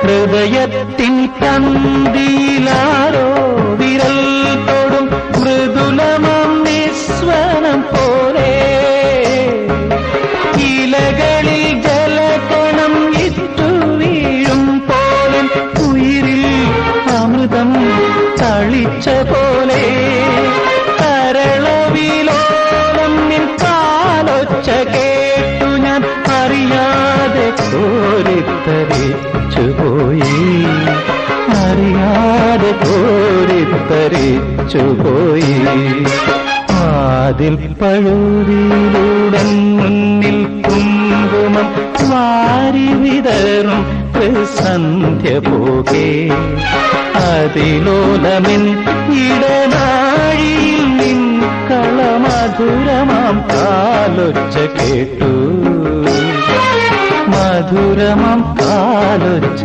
ഹൃദയത്തിൻ തന്തിയിലാരോ വിരൽ തൊടും മൃദുലമം നിസ്വനം പോലെ ഇലകളിൽ ജലകണം ഇറ്റു വീഴും പോലെ ഉയിരിൽ അമൃതം തളിച്ച പോലെ കരളവിലോലം നിൻ കാലൊച്ച കേട്ടു ഞാൻ അറിയാതെ കോരിത്തരിച്ചുപോയി അറിയാതെ കോരിത്തരിച്ചുപോയി അതിൽ പഴുതിയിലൂടൻ മുന്നിൽ കുങ്കുമം വാരി വിതറും സന്ധ്യ പോകെ അതിലോലമിൻ ഇടനാഴിയിൽ നിൻ കളമധുരമാം കാലൊച്ച കേട്ടു മധുരമാം കാലൊച്ച